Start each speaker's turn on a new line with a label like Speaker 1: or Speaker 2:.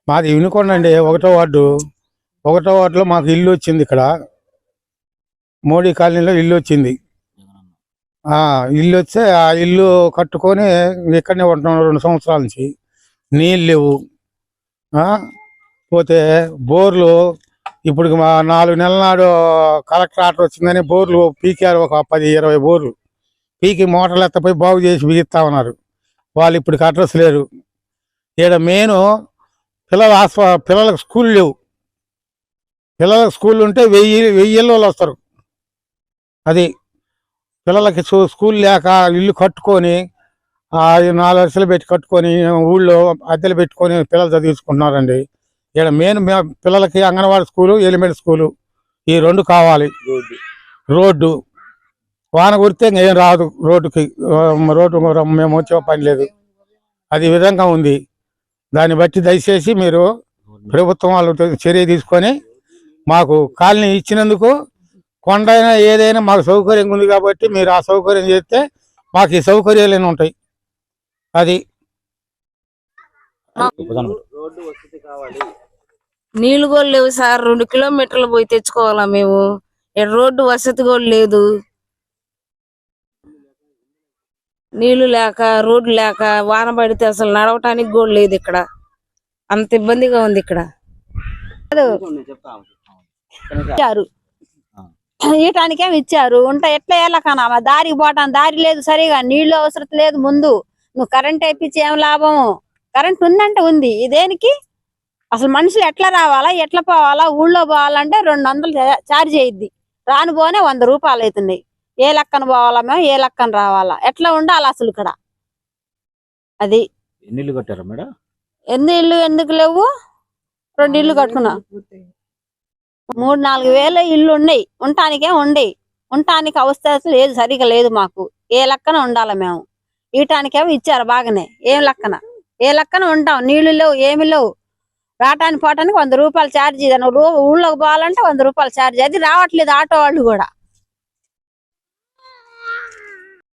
Speaker 1: మాది వినుకోండి అండి, 1వ వార్డు. 1వ వార్డులో మాకు ఇల్లు వచ్చింది. ఇక్కడ మోడీ కాలనీలో ఇల్లు వచ్చింది. ఇల్లు వస్తే ఆ ఇల్లు కట్టుకొని ఇక్కడనే ఉంటున్నాం 2 సంవత్సరాల నుంచి. నీళ్ళు లేవు. పోతే బోర్లు ఇప్పుడు 4 నెలల నాడు కలెక్టర్ ఆర్డర్ వచ్చిందని బోర్లు పీకారు. ఒక 10-20 బోర్లు పీకి మోటార్లు ఎత్తపోయి బాగు చేసి బిగిస్తా ఉన్నారు. వాళ్ళు ఇప్పటికి అడ్రస్ లేరు. ఇక్కడ మెయిన్ పిల్లలకు స్కూల్ లేవు. పిల్లలకు స్కూల్ ఉంటే 1000 వాళ్ళు వస్తారు. అది పిల్లలకి స్కూల్ లేక ఇల్లు కట్టుకొని 4 లక్షలు పెట్టి కట్టుకొని ఊళ్ళో అద్దెలు పెట్టుకొని పిల్లలు చదివించుకుంటున్నారండి. ఇక్కడ మెయిన్ పిల్లలకి అంగన్వాడీ స్కూలు, ఎలిమెంటరీ స్కూలు ఈ 2 కావాలి. రోడ్డు వాన కుడితే ఏం రాదు. రోడ్డు మేము వచ్చే పని లేదు. అది విధంగా ఉంది. దాన్ని బట్టి దయచేసి మీరు ప్రభుత్వం వాళ్ళు చర్య తీసుకొని మాకు కాలనీ ఇచ్చినందుకు కొండైనా ఏదైనా మాకు సౌకర్యం ఉంది కాబట్టి మీరు ఆ సౌకర్యం చేస్తే మాకు ఈ సౌకర్యాలు ఉంటాయి. అది
Speaker 2: నీళ్లు కూడా లేవు సార్. 2 కిలోమీటర్లు పోయి తెచ్చుకోవాలా మేము. రోడ్డు వసతి కూడా లేదు. నీళ్లు లేక, రోడ్డు లేక, వాన పడితే అసలు నడవటానికి కూడా లేదు. ఇక్కడ అంత ఇబ్బందిగా ఉంది. ఇక్కడ
Speaker 3: ఈటానికేమి ఇచ్చారు ఉంటా ఎట్లా వెళ్ళకనా దారికి పోవటానికి దారి లేదు. సరిగా నీళ్లు అవసరం లేదు. ముందు నువ్వు కరెంట్ వేయించి ఏం లాభము? కరెంట్ ఉందంటే ఉంది. ఇదేనికి అసలు మనుషులు ఎట్లా రావాలా, ఎట్లా పోవాలా? ఊళ్ళో పోవాలంటే 200 ఛార్జ్ అయ్యిద్ది. రాను పోనే 100 రూపాయలు అవుతున్నాయి. ఏ లెక్కన పోవాలా మేము, ఏ లెక్కన రావాలా? ఎట్లా ఉండాలి అసలు ఇక్కడ? అది
Speaker 4: ఎన్ని ఇల్లు కట్టారా మేడం?
Speaker 3: ఎన్ని ఇల్లు ఎందుకు లేవు? 2 ఇల్లు కట్టుకున్నా. 3-4 వేల ఇల్లు ఉన్నాయి. ఉండటానికి అవస్థ లేదు, సరిగా లేదు మాకు. ఏ లెక్కన ఉండాలి మేము? ఈటానికేమో ఇచ్చారు బాగానే. ఏ లెక్కన ఉంటాం? నీళ్లు లేవు, ఏమి లేవు. రావటానికి పోవటానికి 100 రూపాయలు ఛార్జ్. ఊళ్ళోకి పోవాలంటే 100 రూపాయలు ఛార్జ్. అది రావట్లేదు ఆటో వాళ్ళు కూడా.